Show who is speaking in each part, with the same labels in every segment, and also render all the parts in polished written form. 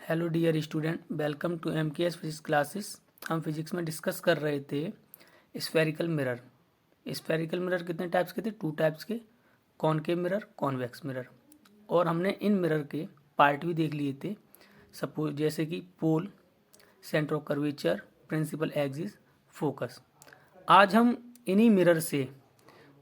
Speaker 1: Hello dear student, welcome to MKS physics classes. हम physics में discuss कर रहे थे स्फेरिकल मिरर। स्फेरिकल मिरर कितने टाइप्स के थे? 2 टाइप्स के, कॉनकेव मिरर, कॉन्वेक्स मिरर। और हमने इन मिरर के पार्ट भी देख लिए थे, सपोज जैसे कि pole, centre of curvature, principal axis, focus. आज हम इन्हीं मिरर से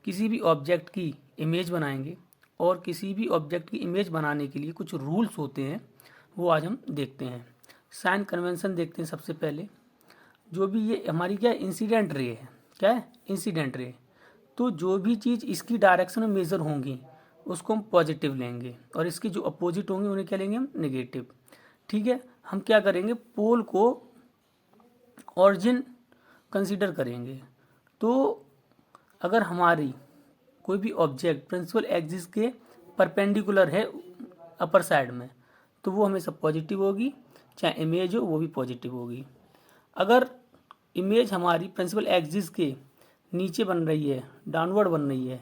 Speaker 1: किसी भी ऑब्जेक्ट की इमेज बनाएंगे और किसी भी ऑब्जेक्ट की इमेज बनाने के लिए कुछ रूल्स होते हैं, वो आज हम देखते हैं। साइन कन्वेंशन देखते हैं सबसे पहले। जो भी ये हमारी क्या इंसिडेंट रे है, क्या है इंसिडेंट रे, तो जो भी चीज़ इसकी डायरेक्शन में मेजर होंगी उसको हम पॉजिटिव लेंगे और इसकी जो अपोजिट होंगी उन्हें क्या लेंगे हम? नेगेटिव। ठीक है, हम क्या करेंगे? पोल को ऑरिजिन कंसीडर करेंगे। तो अगर हमारी कोई भी ऑब्जेक्ट प्रिंसिपल एक्सिस के परपेंडिकुलर है अपर साइड में, तो वो हमेशा पॉजिटिव होगी, चाहे इमेज हो वो भी पॉजिटिव होगी। अगर इमेज हमारी प्रिंसिपल एक्सिस के नीचे बन रही है, डाउनवर्ड बन रही है,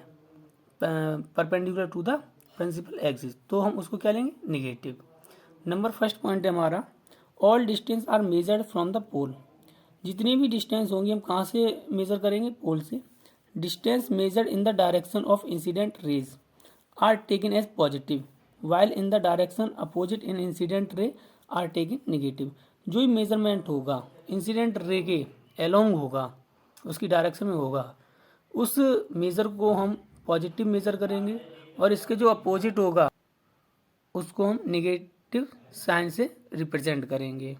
Speaker 1: perpendicular to the principal axis, तो हम उसको क्या लेंगे? निगेटिव। नंबर फर्स्ट पॉइंट है हमारा, all distance are measured from the pole. जितनी भी डिस्टेंस होंगी हम कहाँ से मेजर करेंगे? पोल से। Distance measured in the direction of incident rays are taken as positive, while in the direction opposite in incident ray are taken negative. जो भी मेजरमेंट होगा इंसिडेंट रे के एलोंग होगा, उसकी डायरेक्शन में होगा, उस मेजर को हम पॉजिटिव मेजर करेंगे और इसके जो अपोजिट होगा उसको हम नेगेटिव साइन से रिप्रेजेंट करेंगे।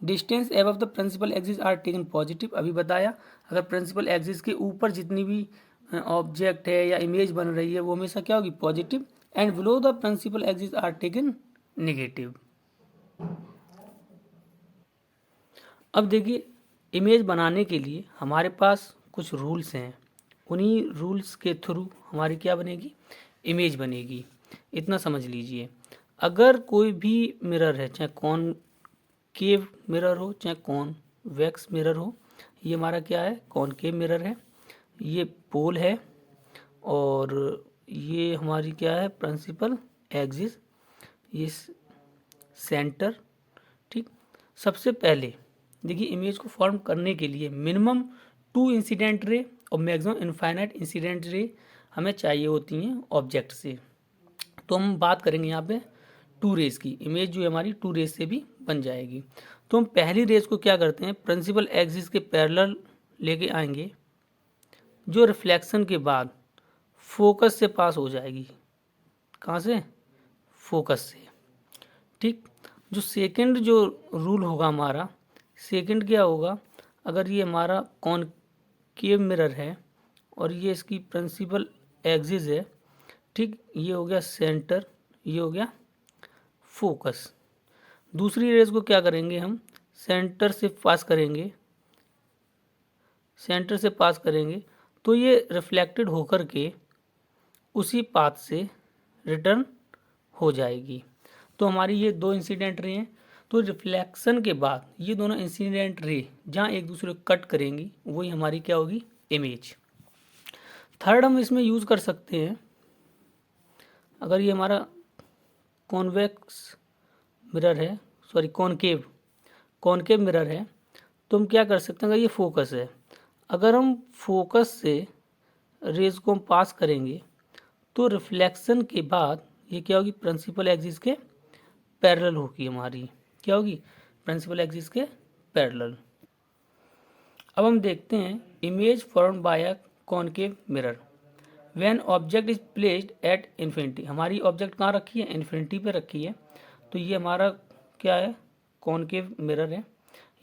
Speaker 1: Distance above the principal axis are taken positive, अभी बताया। अगर प्रिंसिपल एक्सिस के ऊपर जितनी भी ऑब्जेक्ट है या इमेज बन रही है वो हमेशा क्या होगी? Positive. And below the principal axis are taken negative. अब देखिए, इमेज बनाने के लिए हमारे पास कुछ रूल्स हैं, उन्हीं रूल्स के थ्रू हमारी क्या बनेगी? इमेज बनेगी। इतना समझ लीजिए, अगर कोई भी मिरर है, चाहे कॉनकेव मिरर हो चाहे कॉन्वेक्स मिरर हो, ये हमारा क्या है? कॉनकेव मिरर है, ये पोल है और ये हमारी क्या है? प्रिंसिपल एक्सिस, ये सेंटर। ठीक, सबसे पहले देखिए, इमेज को फॉर्म करने के लिए मिनिमम 2 इंसिडेंट रे और मैक्सिमम इनफाइनाइट इंसिडेंट रे हमें चाहिए होती हैं ऑब्जेक्ट से। तो हम बात करेंगे यहाँ पे 2 रेज की। इमेज जो है हमारी 2 रेज से भी बन जाएगी। तो हम पहली रेज को क्या करते हैं? प्रिंसिपल एक्सिस के पैरेलल लेके आएंगे, जो रिफ्लेक्शन के बाद फोकस से पास हो जाएगी। कहाँ से? फोकस से। ठीक, जो सेकंड जो रूल होगा हमारा, सेकंड क्या होगा? अगर ये हमारा कॉनकेव मिरर है और ये इसकी प्रिंसिपल एक्सिस है, ठीक, ये हो गया सेंटर, ये हो गया फोकस। दूसरी रेज को क्या करेंगे हम? सेंटर से पास करेंगे, सेंटर से पास करेंगे तो ये रिफ्लेक्टेड होकर के उसी पाथ से रिटर्न हो जाएगी। तो हमारी ये 2 इंसिडेंट रे हैं। तो रिफ्लेक्शन के बाद ये दोनों इंसिडेंट रे जहाँ एक दूसरे को कट करेंगी वही हमारी क्या होगी? इमेज। थर्ड हम इसमें यूज़ कर सकते हैं, अगर ये हमारा कॉन्वेक्स मिरर है, सॉरी कॉनकेव मिरर है, तो हम क्या कर सकते हैं? अगर ये फोकस है, अगर हम फोकस से रेज को हम पास करेंगे तो रिफ्लेक्शन के बाद ये क्या होगी? प्रिंसिपल एक्सिस के पैरेलल होगी हमारी। क्या होगी? प्रिंसिपल एक्सिस के पैरेलल। अब हम देखते हैं image formed by a concave mirror when object is placed at infinity. हमारी ऑब्जेक्ट कहाँ रखी है? इन्फिनिटी पे रखी है। तो ये हमारा क्या है? कॉनकेव मिरर है,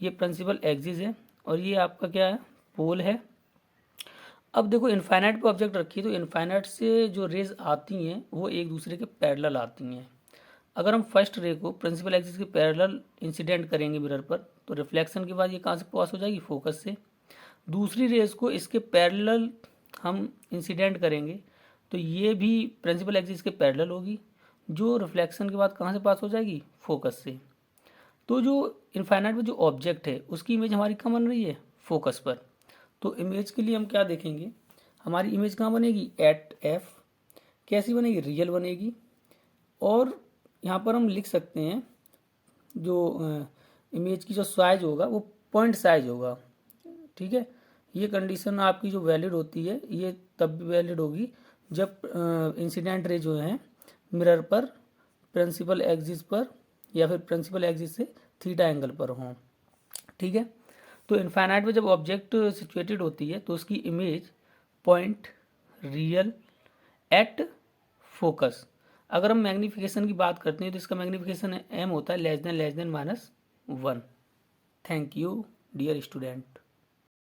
Speaker 1: ये प्रिंसिपल एक्सिस है और ये आपका क्या है? पोल है। अब देखो, इनफाइनाइट पे ऑब्जेक्ट रखी है तो इनफाइनाइट से जो रेज आती हैं वो एक दूसरे के पैरेलल आती हैं। अगर हम फर्स्ट रे को प्रिंसिपल एक्सिस के पैरेलल इंसिडेंट करेंगे मिरर पर, तो रिफ्लेक्शन के बाद ये कहाँ से पास हो जाएगी? फोकस से। दूसरी रेज को इसके पैरेलल हम इंसिडेंट करेंगे तो ये भी प्रिंसिपल एक्सिस के पैरेलल होगी, जो रिफ्लेक्शन के बाद कहाँ से पास हो जाएगी? फोकस से। तो जो इनफाइनाइट में जो ऑब्जेक्ट है उसकी इमेज हमारी कहाँ बन रही है? फोकस पर। तो इमेज के लिए हम क्या देखेंगे? हमारी इमेज कहाँ बनेगी? At F. कैसी बनेगी? रियल बनेगी। और यहाँ पर हम लिख सकते हैं जो इमेज की जो साइज होगा वो पॉइंट साइज होगा। ठीक है, ये कंडीशन आपकी जो वैलिड होती है ये तब भी वैलिड होगी जब इंसिडेंट रे जो है मिरर पर प्रिंसिपल एक्सिस पर या फिर प्रिंसिपल एक्सिस से थीटा एंगल पर हो। ठीक है, तो इनफाइनाइट में जब ऑब्जेक्ट सिचुएटेड होती है तो उसकी image point real at focus. अगर हम मैग्नीफिकेशन की बात करते हैं तो इसका मैग्नीफिकेशन एम होता है less than -1। Thank you dear student.